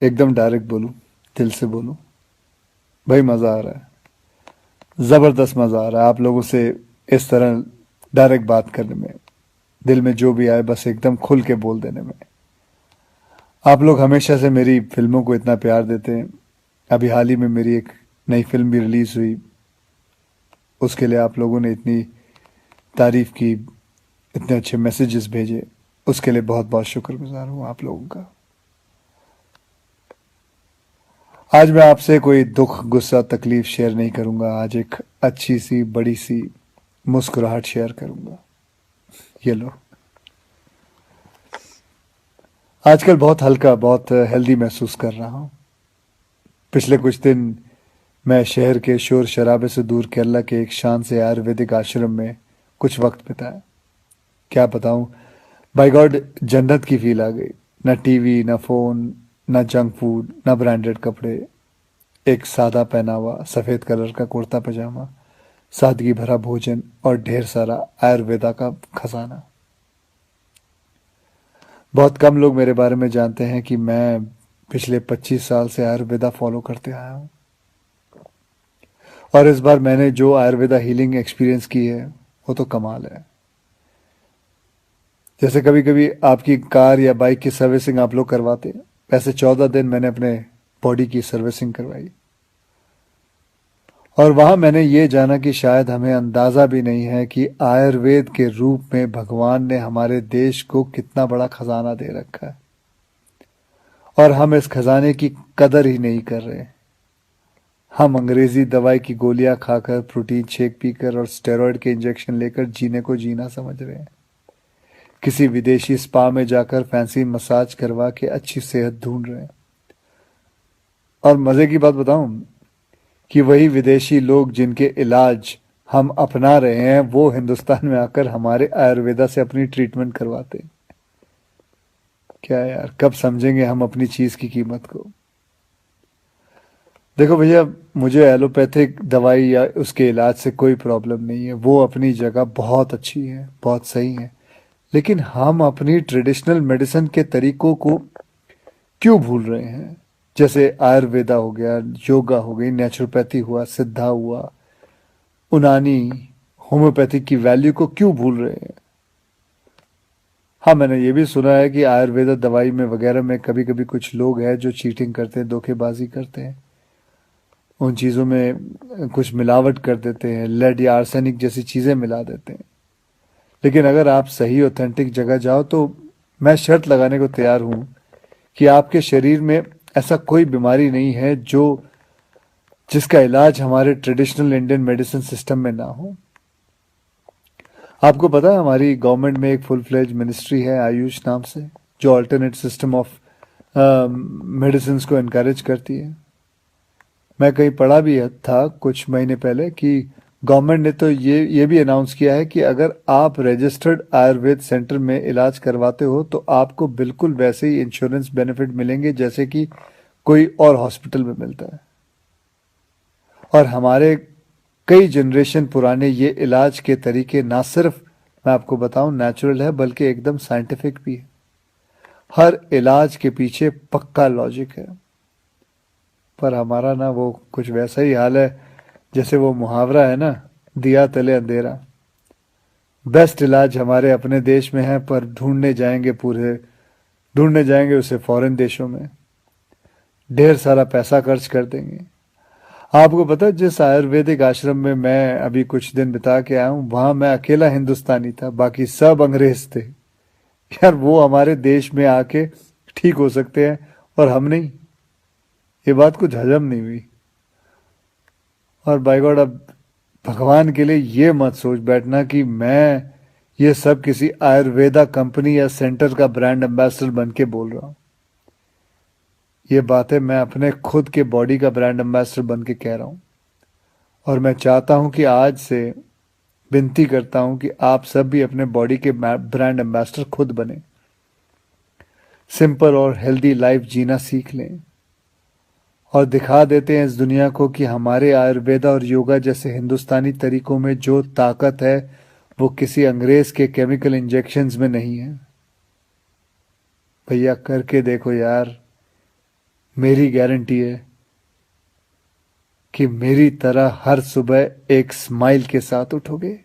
एकदम डायरेक्ट बोलूं, दिल से बोलूं। भाई मज़ा आ रहा है, ज़बरदस्त मज़ा आ रहा है आप लोगों से इस तरह डायरेक्ट बात करने में। दिल में जो भी आए बस एकदम खुल के बोल देने में। आप लोग हमेशा से मेरी फिल्मों को इतना प्यार देते हैं। अभी हाल ही में मेरी एक नई फिल्म भी रिलीज़ हुई, उसके लिए आप लोगों ने इतनी तारीफ़ की, इतने अच्छे मैसेजेस भेजे, उसके लिए बहुत बहुत शुक्रगुजार हूँ आप लोगों का। आज मैं आपसे कोई दुख गुस्सा तकलीफ शेयर नहीं करूंगा। आज एक अच्छी सी बड़ी सी मुस्कुराहट शेयर करूंगा। ये लो। आजकल बहुत हल्का, बहुत हेल्दी महसूस कर रहा हूँ। पिछले कुछ दिन मैं शहर के शोर शराबे से दूर केरला के एक शांत से आयुर्वेदिक आश्रम में कुछ वक्त बिताया। क्या बताऊं, बाय गॉड जन्नत की फील आ गई। ना टीवी, ना फोन, ना जंक फूड, ना ब्रांडेड कपड़े। एक सादा पहनावा, सफेद कलर का कुर्ता पजामा, सादगी भरा भोजन और ढेर सारा आयुर्वेदा का खजाना। बहुत कम लोग मेरे बारे में जानते हैं कि मैं पिछले 25 साल से आयुर्वेदा फॉलो करते आया हूँ। और इस बार मैंने जो आयुर्वेदा हीलिंग एक्सपीरियंस की है वो तो कमाल है। जैसे कभी कभी आपकी कार या बाइक की सर्विसिंग आप लोग करवाते हैं, वैसे 14 दिन मैंने अपने बॉडी की सर्विसिंग करवाई। और वहां मैंने ये जाना कि शायद हमें अंदाजा भी नहीं है कि आयुर्वेद के रूप में भगवान ने हमारे देश को कितना बड़ा खजाना दे रखा है, और हम इस खजाने की कदर ही नहीं कर रहे। हम अंग्रेजी दवाई की गोलियां खाकर, प्रोटीन शेक पीकर और स्टेरॉयड के इंजेक्शन लेकर जीने को जीना समझ रहे हैं। किसी विदेशी स्पा में जाकर फैंसी मसाज करवा के अच्छी सेहत ढूंढ रहे हैं। और मजे की बात बताऊं, कि वही विदेशी लोग जिनके इलाज हम अपना रहे हैं वो हिंदुस्तान में आकर हमारे आयुर्वेदा से अपनी ट्रीटमेंट करवाते हैं। क्या यार, कब समझेंगे हम अपनी चीज की कीमत को। देखो भैया, मुझे एलोपैथिक दवाई या उसके इलाज से कोई प्रॉब्लम नहीं है, वो अपनी जगह बहुत अच्छी है, बहुत सही है। लेकिन हम अपनी ट्रेडिशनल मेडिसिन के तरीकों को क्यों भूल रहे हैं? जैसे आयुर्वेदा हो गया, योगा हो गई, नेचुरोपैथी हुआ, सिद्धा हुआ, उनानी, होम्योपैथिक की वैल्यू को क्यों भूल रहे हैं? हाँ, मैंने ये भी सुना है कि आयुर्वेदा दवाई में वगैरह में कभी कभी कुछ लोग हैं जो चीटिंग करते हैं, धोखेबाजी करते हैं, उन चीज़ों में कुछ मिलावट कर देते हैं, लेड या आर्सेनिक जैसी चीज़ें मिला देते हैं। लेकिन अगर आप सही ऑथेंटिक जगह जाओ तो मैं शर्त लगाने को तैयार हूं कि आपके शरीर में ऐसा कोई बीमारी नहीं है जो जिसका इलाज हमारे ट्रेडिशनल इंडियन मेडिसिन सिस्टम में ना हो। आपको पता है हमारी गवर्नमेंट में एक फुल फ्लेज मिनिस्ट्री है आयुष नाम से, जो अल्टरनेट सिस्टम ऑफ मेडिसिन को इनकरेज करती है। मैं कहीं पढ़ा भी था कुछ महीने पहले कि गवर्नमेंट ने तो ये भी अनाउंस किया है कि अगर आप रजिस्टर्ड आयुर्वेद सेंटर में इलाज करवाते हो तो आपको बिल्कुल वैसे ही इंश्योरेंस बेनिफिट मिलेंगे जैसे कि कोई और हॉस्पिटल में मिलता है। और हमारे कई जनरेशन पुराने ये इलाज के तरीके ना सिर्फ, मैं आपको बताऊं, नेचुरल है बल्कि एकदम साइंटिफिक भी है। हर इलाज के पीछे पक्का लॉजिक है। पर हमारा ना वो कुछ वैसा ही हाल है जैसे वो मुहावरा है ना, दिया तले अंधेरा। बेस्ट इलाज हमारे अपने देश में है पर ढूंढने जाएंगे उसे फॉरेन देशों में, ढेर सारा पैसा खर्च कर देंगे। आपको पता है जिस आयुर्वेदिक आश्रम में मैं अभी कुछ दिन बिता के आया हूं, वहां मैं अकेला हिंदुस्तानी था, बाकी सब अंग्रेज थे। यार, वो हमारे देश में आके ठीक हो सकते हैं और हम नहीं। ये बात कुछ हजम नहीं हुई। और बाय गॉड, अब भगवान के लिए ये मत सोच बैठना कि मैं ये सब किसी आयुर्वेदा कंपनी या सेंटर का ब्रांड एम्बेसडर बन के बोल रहा हूं। ये बातें मैं अपने खुद के बॉडी का ब्रांड एम्बेसडर बन के कह रहा हूं। और मैं चाहता हूं कि आज से विनती करता हूं कि आप सब भी अपने बॉडी के ब्रांड एम्बेसडर खुद बने, सिंपल और हेल्दी लाइफ जीना सीख लें और दिखा देते हैं इस दुनिया को कि हमारे आयुर्वेदा और योगा जैसे हिंदुस्तानी तरीकों में जो ताकत है वो किसी अंग्रेज के केमिकल इंजेक्शंस में नहीं है। भैया, करके देखो यार, मेरी गारंटी है कि मेरी तरह हर सुबह एक स्माइल के साथ उठोगे।